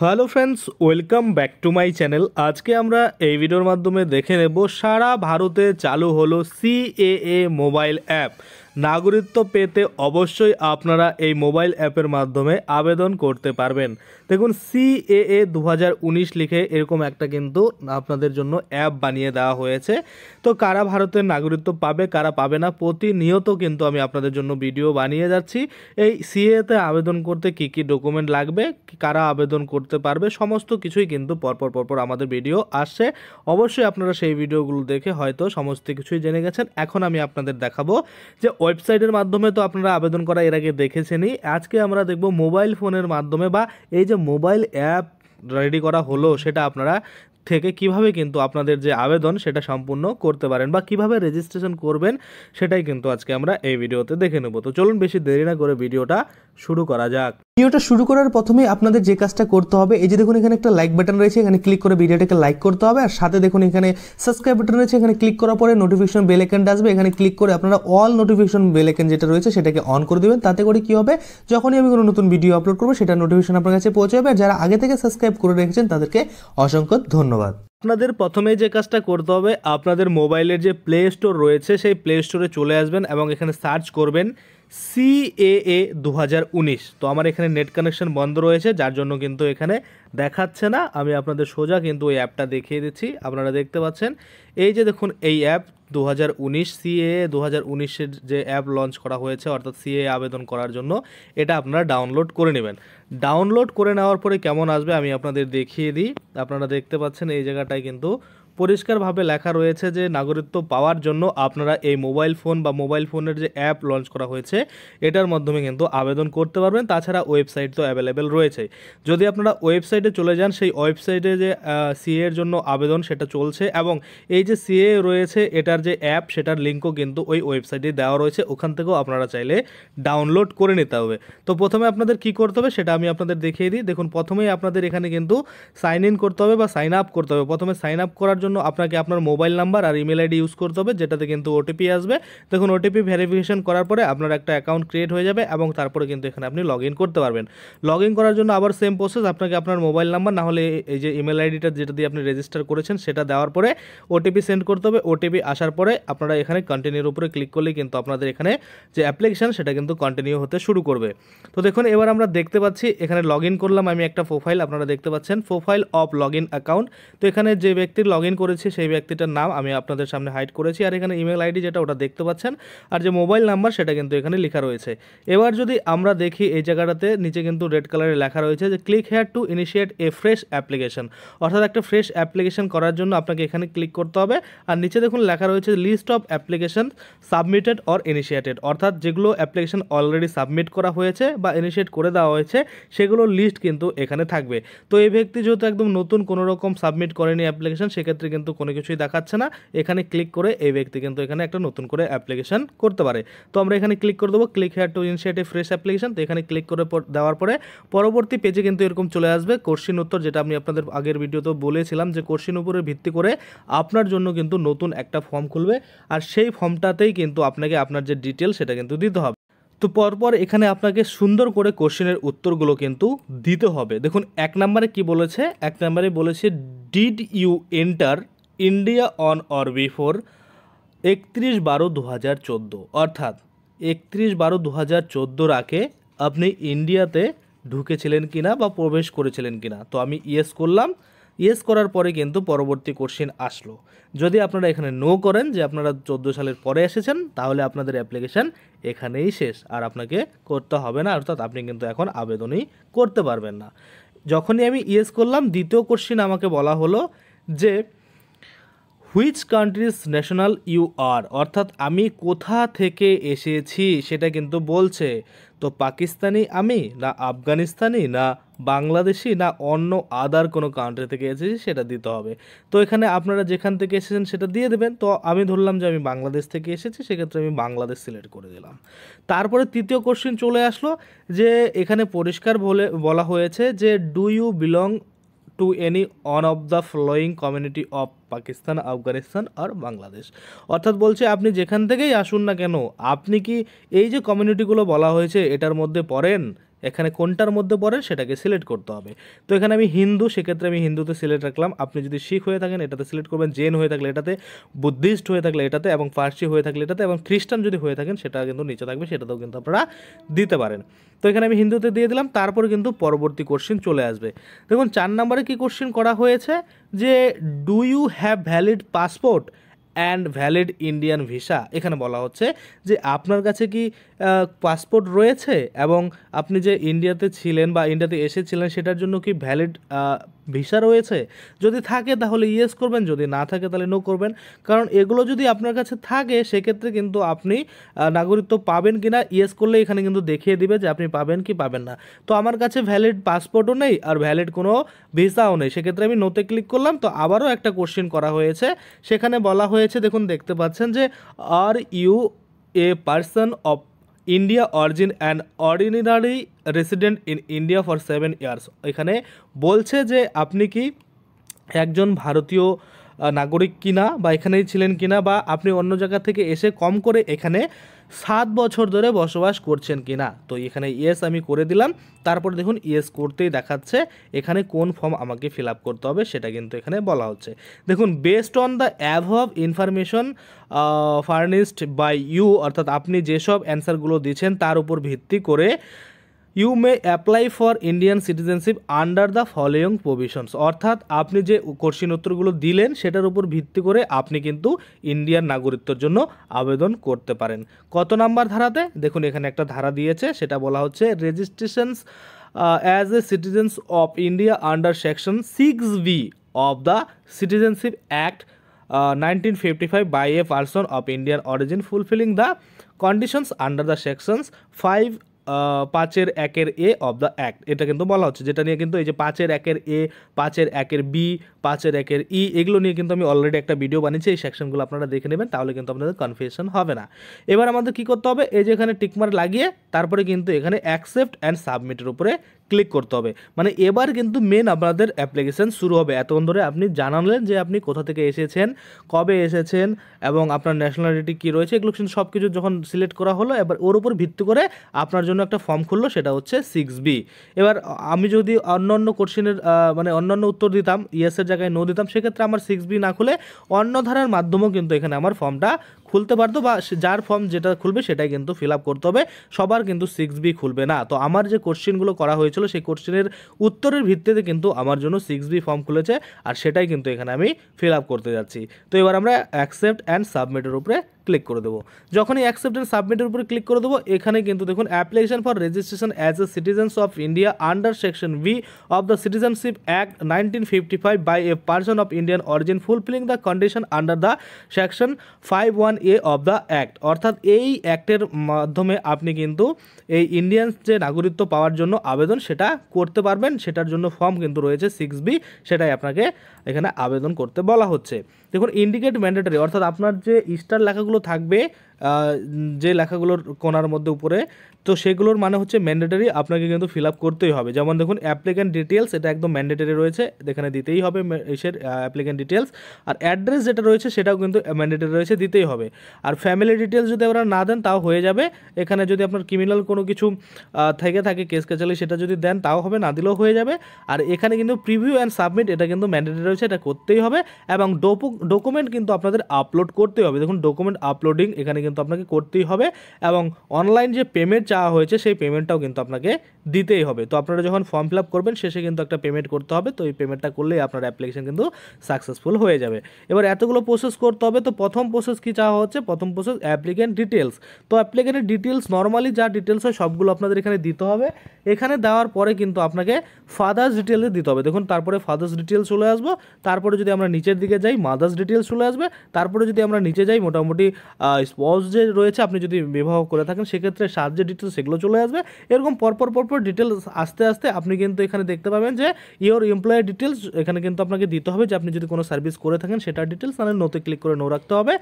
Hello friends, welcome back to my channel. আজকে আমরা এই ভিডিওর মাধ্যমে দেখে নেব সারা ভারতে চালু হলো সিএএ মোবাইল অ্যাপ। নাগরিকত্ব পেতে অবশ্যই আপনারা এই মোবাইল অ্যাপের মাধ্যমে আবেদন করতে পারবেন। দেখুন, সিএএ 2019 লিখে এরকম একটা কিন্তু আপনাদের জন্য অ্যাপ বানিয়ে দেওয়া হয়েছে। তো কারা ভারতের নাগরিকত্ব পাবে, কারা পাবে না, প্রতিনিয়ত কিন্তু আমি আপনাদের জন্য ভিডিও বানিয়ে যাচ্ছি। এই সিএতে আবেদন করতে কি কি ডকুমেন্ট লাগবে, কারা আবেদন করতে পারবে, সমস্ত কিছুই কিন্তু পরপর আমাদের ভিডিও আসছে। অবশ্যই আপনারা সেই ভিডিওগুলো দেখে হয়তো সমস্ত কিছুই জেনে গেছেন। এখন আমি আপনাদের দেখাবো যে ওয়েবসাইটের মাধ্যমে তো আপনারা আবেদন করা এর আগে দেখেছেনই। আজকে আমরা দেখব মোবাইল ফোনের মাধ্যমে বা এই যে মোবাইল অ্যাপ রেডি করা হলো সেটা আপনারা থেকে কিভাবে কিন্তু আপনাদের যে আবেদন সেটা সম্পূর্ণ করতে পারেন বা কিভাবে রেজিস্ট্রেশন করবেন সেটাই কিন্তু আজকে আমরা এই ভিডিওতে দেখে নেব। তো চলুন বেশি দেরি না করে ভিডিওটা শুরু করা যাক। ভিডিওটা শুরু করার প্রথমে আপনাদের যে কাজটা করতে হবে, এই যে দেখুন এখানে একটা লাইক বাটন রয়েছে, এখানে ক্লিক করে ভিডিওটাকে লাইক করতে হবে। আর সাথে দেখুন এখানে সাবস্ক্রাইব বাটন রয়েছে, এখানে ক্লিক করার পরে নোটিফিকেশন বেল আইকনটা আসবে, এখানে ক্লিক করে আপনারা অল নোটিফিকেশন বেল আইকন যেটা রয়েছে সেটাকে অন করে দিবেন। তাতে করে কি হবে, যখনই আমি কোনো নতুন ভিডিও আপলোড করবো সেটা নোটিফিকেশন আপনার কাছে পৌঁছে যাবে। আর যারা আগে থেকে সাবস্ক্রাইব করে রেখেছেন তাদেরকে অসংখ্য ধন্যবাদ। আপনাদের প্রথমে যে কাজটা করতে হবে, আপনাদের মোবাইলের যে প্লে স্টোর রয়েছে সেই প্লে স্টোরে চলে আসবেন এবং এখানে সার্চ করবেন সিএএ 2019। তো আমার এখানে নেট কানেকশন বন্ধ রয়েছে, যার জন্য কিন্তু এখানে দেখাচ্ছে না। আমি আপনাদের সোজা কিন্তু ওই অ্যাপটা দেখিয়ে দিচ্ছি। আপনারা দেখতে পাচ্ছেন এই যে দেখুন এই অ্যাপ 2019 সিএএ 2019-এর যে অ্যাপ লঞ্চ করা হয়েছে, অর্থাৎ সিএএ আবেদন করার জন্য এটা আপনারা ডাউনলোড করে নেবেন। ডাউনলোড করে নেওয়ার পরে কেমন আসবে আমি আপনাদের দেখিয়ে দিই। আপনারা দেখতে পাচ্ছেন এই জায়গাটায় কিন্তু পরিষ্কারভাবে লেখা রয়েছে যে নাগরিকত্ব পাওয়ার জন্য আপনারা এই মোবাইল ফোন বা মোবাইল ফোনের যে অ্যাপ লঞ্চ করা হয়েছে এটার মাধ্যমে কিন্তু আবেদন করতে পারবেন। তাছাড়া ওয়েবসাইট তো অ্যাভেলেবেল রয়েছে। যদি আপনারা ওয়েবসাইটে চলে যান, সেই ওয়েবসাইটে যে সিএ এর জন্য আবেদন সেটা চলছে এবং এই যে সিএ রয়েছে এটার যে অ্যাপ সেটার লিঙ্কও কিন্তু ওই ওয়েবসাইটে দেওয়া রয়েছে। ওখান থেকেও আপনারা চাইলে ডাউনলোড করে নিতে হবে। তো প্রথমে আপনাদের কি করতে হবে সেটা আমি আপনাদের দেখিয়ে দিই। দেখুন, প্রথমেই আপনাদের এখানে কিন্তু সাইন ইন করতে হবে বা সাইন আপ করতে হবে। প্রথমে সাইন আপ করার জন্য আপনাকে আপনার মোবাইল নাম্বার আর ইমেল আইডি ইউজ করতে হবে, যেটাতে কিন্তু ওটিপি আসবে। দেখুন, ওটিপি ভেরিফিকেশন করার পরে আপনার একটা অ্যাকাউন্ট ক্রিয়েট হয়ে যাবে এবং তারপরে কিন্তু এখানে আপনি লগ ইন করতে পারবেন। লগ ইন করার জন্য আবার সেম প্রসেস, আপনাকে আপনার মোবাইল নাম্বার না হলে এই যে ইমেল আইডিটা যেটা দিয়ে আপনি রেজিস্টার করেছেন সেটা দেওয়ার পরে ওটিপি সেন্ড করতে হবে। ওটিপি আসার পরে আপনারা এখানে কন্টিনিউর উপরে ক্লিক করলেই কিন্তু আপনাদের এখানে যে অ্যাপ্লিকেশন সেটা কিন্তু কন্টিনিউ হতে শুরু করবে। তো দেখুন, এবার আমরা দেখতে পাচ্ছি এখানে লগ ইন করলাম আমি একটা প্রোফাইল, আপনারা দেখতে পাচ্ছেন profile of log in account. তো এখানে যে ব্যক্তির লগ ইন করেছে সেই ব্যক্তিটার নাম আমি আপনাদের সামনে হাইড করেছি, আর এখানে ইমেল আইডি যেটা ওটা দেখতে পাচ্ছেন, আর যে মোবাইল নাম্বার সেটা কিন্তু এখানে লেখা রয়েছে। এবার যদি আমরা দেখি এই জায়গাটাতে নিচে কিন্তু রেড কালারে লেখা রয়েছে যে click here to initiate A fresh application, অর্থাৎ একটা ফ্রেশ অ্যাপ্লিকেশন করার জন্য আপনাকে এখানে ক্লিক করতে হবে। আর নিচে দেখুন লেখা রয়েছে list of application submitted or initiated, অর্থাৎ যেগুলো অ্যাপ্লিকেশন অলরেডি সাবমিট করা হয়েছে বা ইনিশিয়েট করে দেওয়া হয়েছে সেগুলোর লিস্ট কিন্তু এখানে থাকবে। তো এই ব্যক্তি যেহেতু একদম নতুন, কোনো রকম সাবমিট করেনি অ্যাপ্লিকেশন, সেক্ষেত্রে কিন্তু কোনো কিছুই দেখাচ্ছে না। এখানে ক্লিক করে এই ব্যক্তি কিন্তু এখানে একটা নতুন করে অ্যাপ্লিকেশন করতে পারে। তো আমরা এখানে ক্লিক করে দেবো click here to initiate A fresh application. তো এখানে ক্লিক করে দেওয়ার পরে পরবর্তী পেজে কিন্তু এরকম চলে আসবে কোশ্চিন উত্তর, যেটা আমি আপনাদের আগের ভিডিওতেও বলেছিলাম যে কোশ্চিন উপরে ভিত্তি করে আপনার জন্য কিন্তু নতুন একটা ফর্ম খুলবে, আর সেই ফর্মটাতেই কিন্তু আপনাকে আপনার যে ডিটেল সেটা কিন্তু দিতে হবে। তো পরপর এখানে আপনাকে সুন্দর করে কোশ্চেনের উত্তরগুলো কিন্তু দিতে হবে। দেখুন, এক নম্বরে কি বলেছে, এক নম্বরে বলেছে did you enter India on or before 31/12/2014, অর্থাৎ 31/12/2014 আগে আপনি ইন্ডিয়াতে ঢুকেছিলেন কিনা বা প্রবেশ করেছিলেন কিনা। তো আমি ইয়েস করলাম। ইয়েস করার পরে কিন্তু পরবর্তী কোশ্চেন আসলো। যদি আপনারা এখানে নো করেন যে আপনারা 14 সালের পরে এসেছেন, তাহলে আপনাদের অ্যাপ্লিকেশান এখানেই শেষ, আর আপনাকে করতে হবে না, অর্থাৎ আপনি কিন্তু এখন আবেদনই করতে পারবেন না। যখনই আমি ইয়েস করলাম, দ্বিতীয় কোশ্চেন আমাকে বলা হলো যে which country's national you are, অর্থাৎ আমি কোথা থেকে এসেছি সেটা কিন্তু বলছে। তো পাকিস্তানি আমি, না আফগানিস্তানি, না বাংলাদেশি, না অন্য আদার কোনো কান্ট্রি থেকে এসেছি সেটা দিতে হবে। তো এখানে আপনারা যেখান থেকে এসেছেন সেটা দিয়ে দেবেন। তো আমি ধরলাম যে আমি বাংলাদেশ থেকে এসেছি, সেক্ষেত্রে আমি বাংলাদেশ সিলেক্ট করে দিলাম। তারপরে তৃতীয় কোশ্চেন চলে আসলো যে এখানে পরিষ্কার বলা হয়েছে যে do you belong to any one of the following community of Pakistan, Afghanistan আর বাংলাদেশ, অর্থাৎ বলছে আপনি যেখান থেকেই আসুন না কেন আপনি কি এই যে কমিউনিটিগুলো বলা হয়েছে এটার মধ্যে পড়েন, এখানে কোনটার মধ্যে পড়েন সেটাকে সিলেক্ট করতে হবে। তো এখানে আমি হিন্দু, সেক্ষেত্রে আমি হিন্দুতে সিলেক্ট রাখলাম। আপনি যদি শিখ হয়ে থাকেন এটাতে সিলেক্ট করবেন, জৈন হয়ে থাকলে এটাতে, বুদ্ধিস্ট হয়ে থাকলে এটাতে, এবং পার্সি হয়ে থাকলে এটাতে, এবং খ্রিস্টান যদি হয়ে থাকেন সেটা কিন্তু নিচে থাকবে, সেটাতেও কিন্তু আপনারা দিতে পারেন। তো এখানে আমি হিন্দুতে দিয়ে দিলাম। তারপরে কিন্তু পরবর্তী কোশ্চেন চলে আসবে। দেখুন 4 নম্বরে কি কোশ্চেন করা হয়েছে যে do you have valid passport and valid Indian visa. এখানে বলা হচ্ছে যে আপনার কাছে কি পাসপোর্ট রয়েছে এবং আপনি যে ইন্ডিয়াতে ছিলেন বা ইন্ডিয়াতে এসেছিলেন সেটার জন্য কি ভ্যালিড ভিসা রয়েছে। যদি থাকে তাহলে ইয়েস করবেন, যদি না থাকে তাহলে নো করবেন। কারণ এগুলো যদি আপনার কাছে থাকে সেক্ষেত্রে কিন্তু আপনি নাগরিকত্ব পাবেন কি না ইয়েস করলে এখানে কিন্তু দেখিয়ে দিবে যে আপনি পাবেন কি পাবেন না। তো আমার কাছে ভ্যালিড পাসপোর্টও নেই আর ভ্যালিড কোনো ভিসাও নেই, সেক্ষেত্রে আমি নোতে ক্লিক করলাম। তো আবারও একটা কোশ্চেন করা হয়েছে, সেখানে বলা হয়েছে, দেখুন দেখতে পাচ্ছেন যে are you a person of India origin and ordinary resident in India for 7 years. এখানে বলছে যে আপনি কি একজন ভারতীয় নাগরিক কিনা বা এখানেই ছিলেন কিনা, বা আপনি অন্য জায়গা থেকে এসে কম করে এখানে 7 বছর ধরে বসবাস করছেন কিনা। তো এখানে ইয়েস আমি করে দিলাম। তারপর দেখুন ইয়েস করতেই দেখাচ্ছে এখানে কোন ফর্ম আমাকে ফিল আপ করতে হবে সেটা কিন্তু এখানে বলা হচ্ছে। দেখুন based on the above information furnished by you, অর্থাৎ আপনি যেসব অ্যান্সারগুলো দিচ্ছেন তার উপর ভিত্তি করে you may apply for Indian citizenship under the following provisions. অর্থাৎ আপনি যে কোশ্চেন উত্তরগুলো দিলেন সেটার উপর ভিত্তি করে আপনি কিন্তু ইন্ডিয়ান নাগরিকত্বের জন্য আবেদন করতে পারেন। কত নাম্বার ধারাতে? দেখুন এখানে একটা ধারা দিয়েছে, সেটা বলা হচ্ছে registrations as a citizens of India under section 6B of the citizenship act 1955 by a person of Indian origin fulfilling the conditions under the sections 5 1 A of the act. এটা কিন্তু বলা হচ্ছে, যেটা নিয়ে কিন্তু এই যে 5 1 এ, 5 1 বি, 5 1 ই, এগুলো নিয়ে কিন্তু আমি অলরেডি একটা ভিডিও বানিয়েছি, এই সেকশনগুলো আপনারা দেখে নেবেন, তাহলে কিন্তু আপনাদের কনফিউশন হবে না। এবার আমাদের কি করতে হবে, এই যে এখানে টিকমার্ক লাগিয়ে তারপরে কিন্তু এখানে অ্যাকসেপ্ট অ্যান্ড সাবমিটের উপরে ক্লিক করতে হবে। মানে এবার কিন্তু মেন আপনাদের অ্যাপ্লিকেশন শুরু হবে। এতক্ষণ ধরে আপনি জানালেন যে আপনি কোথা থেকে এসেছেন, কবে এসেছেন এবং আপনার ন্যাশনালিটি কী রয়েছে, এগুলো কিন্তু সব কিছু যখন সিলেক্ট করা হলো, এবার ওর উপর ভিত্তি করে আপনার জন্য একটা ফর্ম খুললো, সেটা হচ্ছে 6B। এবার আমি যদি অন্য কোশ্চেনের মানে অন্যান্য উত্তর দিতাম, ইয়েসের জায়গায় নো দিতাম, সেক্ষেত্রে আমার 6B না খুলে অন্য ধারার মাধ্যমেও কিন্তু এখানে আমার ফর্মটা খুলতে পারতো, বা যার ফর্ম যেটা খুলবে সেটাই কিন্তু ফিল আপ করতে হবে, সবার কিন্তু 6B খুলবে না। তো আমার যে কোশ্চেনগুলো করা হয়েছিল সেই কোশ্চেনের উত্তরের ভিত্তিতে কিন্তু আমার জন্য 6B ফর্ম খুলেছে, আর সেটাই কিন্তু এখানে আমি ফিল আপ করতে যাচ্ছি। তো এবার আমরা অ্যাকসেপ্ট অ্যান্ড সাবমিটের উপরে ক্লিক করে দেবো। যখনই অ্যাকসেপ্ট অ্যান্ড সাবমিটের উপরে ক্লিক করে দেবো, এখানে কিন্তু দেখুন application for registration as a citizens of India under section V of the citizenship act 1955 by a person of Indian origin fulfilling the condition under the section 51A of the act. অর্থাৎ এই অ্যাক্টের মাধ্যমে আপনি কিন্তু এই Indian যে নাগরিকত্ব পাওয়ার জন্য আবেদন সেটা করতে পারবেন, সেটার জন্য ফর্ম কিন্তু রয়েছে 6B, সেটাই আপনাকে এখানে আবেদন করতে বলা হচ্ছে। দেখুন ইন্ডিকেট ম্যান্ডেটরি, অর্থাৎ আপনার যে স্টার লেখাগুলো থাকবে, যে লেখাগুলোর কোণার মধ্যে উপরে, তো সেগুলোর মানে হচ্ছে ম্যান্ডেটরি, আপনাকে কিন্তু ফিল আপ করতেই হবে। যেমন দেখুন অ্যাপ্লিক্যান্ট ডিটেলস, এটা একদম ম্যান্ডেটরি রয়েছে, এখানে দিতেই হবে এসের অ্যাপ্লিক্যান্ট ডিটেলস। আর অ্যাড্রেস যেটা রয়েছে সেটাও কিন্তু ম্যান্ডেটরি রয়েছে, দিতেই হবে। আর ফ্যামিলি ডিটেলস যদি আপনারা না দেন তাও হয়ে যাবে। এখানে যদি আপনার ক্রিমিনাল কোনো কিছু থেকে থাকে, কেস কাচালি, সেটা যদি দেন তাও হবে, না দিলেও হয়ে যাবে। আর এখানে কিন্তু প্রিভিউ অ্যান্ড সাবমিট, এটা কিন্তু ম্যান্ডেটরি রয়েছে, এটা করতেই হবে। এবং ডকুমেন্ট কিন্তু আপনাদের আপলোড করতেই হবে। দেখুন ডকুমেন্ট আপলোডিং এখানে কিন্তু আপনাকে করতেই হবে, এবং অনলাইন যে পেমেন্ট চাওয়া হয়েছে সেই পেমেন্টটাও কিন্তু আপনাকে দিতেই হবে। তো আপনারা যখন ফর্ম ফিল আপ করবেন শেষে কিন্তু একটা পেমেন্ট করতে হবে, তো এই পেমেন্টটা করলেই আপনার অ্যাপ্লিকেশন কিন্তু সাকসেসফুল হয়ে যাবে। এবার এতগুলো প্রসেস করতে হবে, তো প্রথম প্রসেস কি চাওয়া হচ্ছে, প্রথম প্রসেস অ্যাপ্লিক্যান্ট ডিটেলস। তো অ্যাপ্লিক্যান্টের ডিটেলস নর্মালি যা ডিটেলস হয় সবগুলো আপনাদের এখানে দিতে হবে। এখানে দেওয়ার পরে কিন্তু আপনাকে ফাদার্স ডিটেলস দিতে হবে। দেখুন তারপরে ফাদার্স ডিটেলস চলে আসবো, তারপরে যদি আমরা নিচের দিকে যাই মাদার্স ডিটেলস চলে আসবে, তারপরে যদি আমরা নিচে যাই মোটামুটি স্পাউস যে রয়েছে, আপনি যদি বিবাহ করে থাকেন সেক্ষেত্রে যে ডিটেলস সেগুলো চলে আসবে। এরকম পরপর ডিটেলস আস্তে আস্তে আপনি কিন্তু এখানে দেখতে পাবেন যে ইওর এমপ্লয়ার ডিটেলস, এখানে কিন্তু আপনাকে দিতে হবে যে আপনি যদি কোনো সার্ভিস করে থাকেন সেটার ডিটেলস, তাহলে নোতে ক্লিক করে নো রাখতে হবে।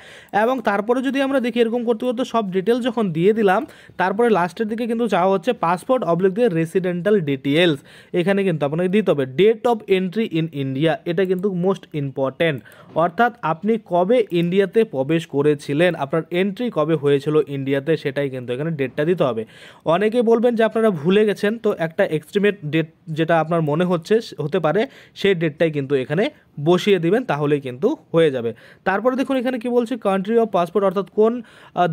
এবং তারপরে যদি আমরা দেখি এরকম করতে করতে সব ডিটেলস যখন দিয়ে দিলাম, তারপরে লাস্টের দিকে কিন্তু চাওয়া হচ্ছে পাসপোর্ট অবলিক দিয়ে রেসিডেন্টাল ডিটেলস, এখানে কিন্তু আপনাকে দিতে হবে date of entry in India, এটা কিন্তু মোস্ট ইম্পর্ট্যান্ট। অর্থাৎ আপনি কবে ইন্ডিয়াতে প্রবেশ করেছিলেন, আপনার এন্ট্রি এন্ট্রি কবে হয়েছিল ইন্ডিয়াতে সেটাই কিন্তু এখানে ডেটটা দিতে হবে। অনেকেই বলবেন যে আপনারা ভুলে গেছেন, তো একটা এক্সট্রিমেট ডেট যেটা আপনার মনে হতে পারে সেই ডেটটাই কিন্তু এখানে বসিয়ে দিবেন, তাহলেই কিন্তু হয়ে যাবে। তারপরে দেখুন এখানে কি বলছে, কান্ট্রি অফ পাসপোর্ট অর্থাৎ কোন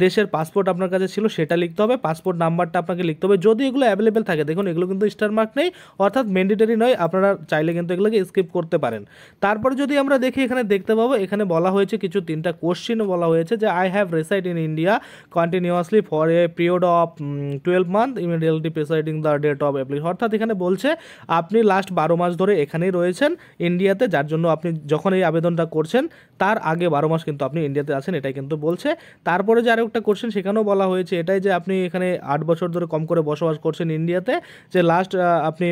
দেশের পাসপোর্ট আপনার কাছে ছিল সেটা লিখতে হবে, পাসপোর্ট নাম্বারটা আপনাকে লিখতে হবে যদি এগুলো অ্যাভেলেবেল থাকে। দেখুন এগুলো কিন্তু স্টার মার্ক নেই, অর্থাৎ ম্যান্ডেটরি নয়, আপনারা চাইলে কিন্তু এগুলোকে স্কিপ করতে পারেন। তারপরে যদি আমরা দেখি এখানে দেখতে পাবো এখানে বলা হয়েছে কিছু 3টা কোশ্চিনও বলা হয়েছে যে I have reside in India continuously for a period of 12 month immediately preceding the date of application, অর্থাৎ এখানে বলছে আপনি লাস্ট 12 মাস ধরে এখানেই রয়েছেন ইন্ডিয়াতে, যার জন্য আপনি যখন এই আবেদনটা করছেন তার আগে 12 মাস কিন্তু আপনি ইন্ডিয়াতে আছেন, এটাই কিন্তু বলছে। তারপরে যে আরও একটা কোশ্চেন সেখানেও বলা হয়েছে এটাই যে আপনি এখানে 8 বছর ধরে কম করে বসবাস করছেন ইন্ডিয়াতে, যে লাস্ট আপনি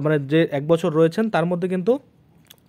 মানে যে 1 বছর রয়েছেন তার মধ্যে কিন্তু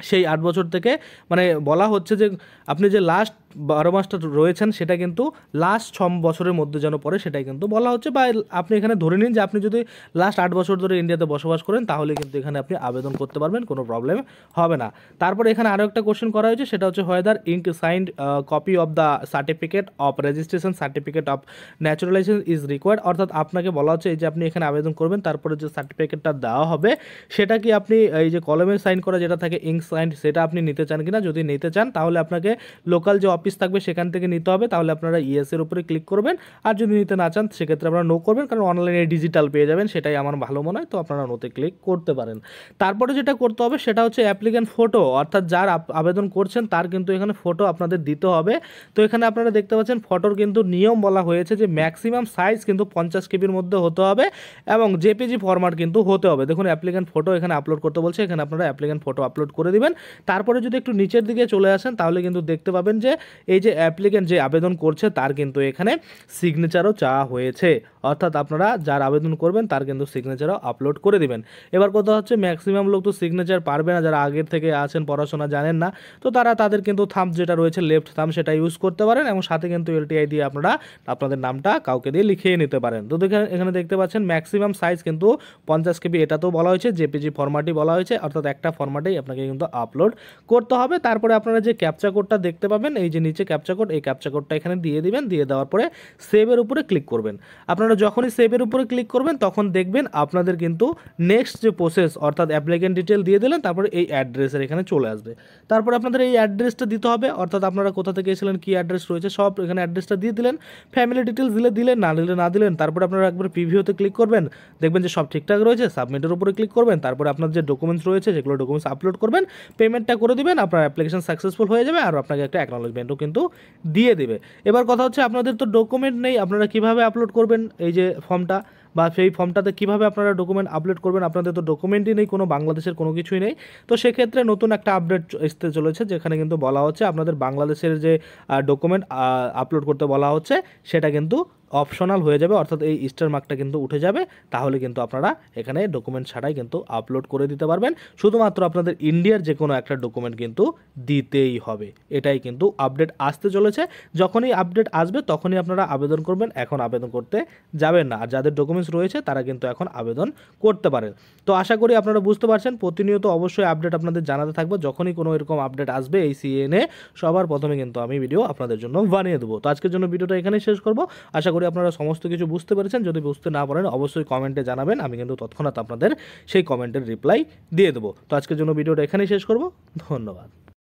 সেই 8 বছর থেকে মানে বলা হচ্ছে যে আপনি যে লাস্ট 12 মাসটা রয়েছেন সেটা কিন্তু লাস্ট 6 বছরের মধ্যে যেন পড়ে, সেটাই কিন্তু বলা হচ্ছে। বা আপনি এখানে ধরে নিন যে আপনি যদি লাস্ট 8 বছর ধরে ইন্ডিয়াতে বসবাস করেন তাহলে কিন্তু এখানে আপনি আবেদন করতে পারবেন, কোনো প্রবলেম হবে না। তারপরে এখানে আরও একটা কোশ্চেন করা হয়েছে সেটা হচ্ছে whether ink signed copy of the certificate of registration certificate of naturalisation is required, অর্থাৎ আপনাকে বলা হচ্ছে এই যে আপনি এখানে আবেদন করবেন তারপরে যে সার্টিফিকেটটা দেওয়া হবে সেটা কি আপনি এই যে কলমে সাইন করা যেটা থাকে ইঙ্ক সাইন সেটা আপনি নিতে চান কিনা। যদি নিতে চান তাহলে আপনাকে লোকাল যে অফিস থাকবে সেখান থেকে নিতে হবে, তাহলে আপনারা ইয়েসের উপরে ক্লিক করবেন। আর যদি নিতে না চান সেক্ষেত্রে আপনারা নো করবেন, কারণ অনলাইনে ডিজিটাল পেয়ে যাবেন, সেটাই আমার ভালো মনে হয়, তো আপনারা নোতে ক্লিক করতে পারেন। তারপরে যেটা করতে হবে সেটা হচ্ছে অ্যাপ্লিক্যান্ট ফটো, অর্থাৎ যার আবেদন করছেন তার কিন্তু এখানে ফটো আপনাদের দিতে হবে। তো এখানে আপনারা দেখতে পাচ্ছেন ফটোর কিন্তু নিয়ম বলা হয়েছে যে ম্যাক্সিমাম সাইজ কিন্তু 50 কেবির মধ্যে হতে হবে এবং জেপিজি ফরম্যাট কিন্তু হতে হবে। দেখুন অ্যাপ্লিক্যান্ট ফটো এখানে আপলোড করতে বলছে, এখানে আপনারা অ্যাপ্লিক্যান্ট ফটো আপলোড করে দিবেন। তারপরে যদি একটু নিচের দিকে চলে আসেন তাহলে কিন্তু দেখতে পাবেন যে এই যে অ্যাপ্লিক্যান্ট যে আবেদন করছে তার কিন্তু এখানে সিগনেচারও চাওয়া হয়েছে, অর্থাৎ আপনারা যার আবেদন করবেন তার কিন্তু সিগনেচারও আপলোড করে দিবেন। এবার কথা হচ্ছে ম্যাক্সিমাম লোক তো সিগনেচার পারবে না, যারা আগের থেকে আছেন পড়াশোনা জানেন না, তো তাদের কিন্তু থাম্ব যেটা রয়েছে লেফট থাম্ব সেটা ইউজ করতে পারেন এবং সাথে কিন্তু এলটিআই দিয়ে আপনারা আপনাদের নামটা কাউকে দিয়ে লিখিয়ে নিতে পারেন। তো এখানে দেখতে পাচ্ছেন ম্যাক্সিমাম সাইজ কিন্তু 50 কেবি, এটা তো বলা হয়েছে জেপিজি ফরম্যাটই বলা হয়েছে, অর্থাৎ একটা ফরম্যাটেই আপনাকে কিন্তু আপলোড করতে হবে। তারপরে আপনারা যে ক্যাপচা কোডটা দেখতে পাবেন এই যে নিচে ক্যাপচা কোড, এই ক্যাপচা কোডটা এখানে দিয়ে দিবেন, দিয়ে দেওয়ার পরে সেভের উপরে ক্লিক করবেন। আপনারা যখনই সেভের উপরে ক্লিক করবেন তখন দেখবেন আপনাদের কিন্তু নেক্সট যে প্রসেস অর্থাৎ অ্যাপ্লিকেন্ট ডিটেল দিয়ে দিলেন, তারপরে এই অ্যাড্রেসের এখানে চলে আসবে। তারপরে আপনাদের এই অ্যাড্রেসটা দিতে হবে, অর্থাৎ আপনারা কোথা থেকে এসেছিলেন, কী অ্যাড্রেস রয়েছে সব এখানে অ্যাড্রেসটা দিয়ে দিলেন। ফ্যামিলি ডিটেলস দিলেন, না দিলেন। তারপরে আপনারা একবার প্রিভিউতে ক্লিক করবেন, দেখবেন যে সব ঠিকঠাক রয়েছে, সাবমিটের উপরে ক্লিক করবেন। তারপরে আপনার যে ডকুমেন্টস রয়েছে সেগুলো ডকুমেন্টস আপলোড করবেন, পেমেন্টটা করে দিবেন, আপনার অ্যাপ্লিকেশন সাকসেসফুল হয়ে যাবে আর আপনাকে একটা অ্যাকনলেজমেন্টও কিন্তু দিয়ে দেবে। এবার কথা হচ্ছে আপনাদের তো ডকুমেন্ট নেই, আপনারা কিভাবে আপলোড করবেন এই যে ফর্মটা, বা সেই ফর্মটাতে কীভাবে আপনারা ডকুমেন্ট আপলোড করবেন। আপনাদের তো ডকুমেন্টই নেই, কোনো বাংলাদেশের কোনো কিছুই নেই, তো সেক্ষেত্রে নতুন একটা আপডেট আসতে চলেছে যেখানে কিন্তু বলা হচ্ছে আপনাদের বাংলাদেশের যে ডকুমেন্ট আপলোড করতে বলা হচ্ছে সেটা কিন্তু অপশনাল হয়ে যাবে, অর্থাৎ এই স্টার মার্কটা কিন্তু উঠে যাবে। তাহলে কিন্তু আপনারা এখানে ডকুমেন্ট ছাড়াই কিন্তু আপলোড করে দিতে পারবেন, শুধুমাত্র আপনাদের ইন্ডিয়ার যে কোনো একটা ডকুমেন্ট কিন্তু দিতেই হবে। এটাই কিন্তু আপডেট আসতে চলেছে, যখনই আপডেট আসবে তখনই আপনারা আবেদন করবেন, এখন আবেদন করতে যাবেন না। আর যাদের ডকুমেন্টস রয়েছে তারা কিন্তু এখন আবেদন করতে পারেন। তো আশা করি আপনারা বুঝতে পারছেন, প্রতিনিয়ত অবশ্যই আপডেট আপনাদের জানাতে থাকবো, যখনই কোনো এরকম আপডেট আসবে এই সিএনএ সবার প্রথমে কিন্তু আমি ভিডিও আপনাদের জন্য বানিয়ে দেবো। তো আজকের জন্য ভিডিওটা এখানেই শেষ করব, আশা করি আপনারা সমস্ত কিছু বুঝতে পেরেছেন। যদি বুঝতে না পারেন অবশ্যই কমেন্টে জানাবেন, আমি কিন্তু তৎক্ষণাৎ আপনাদের সেই কমেন্টের রিপ্লাই দিয়ে দেবো। তো আজকের জন্য ভিডিওটা এখানেই শেষ করব, ধন্যবাদ।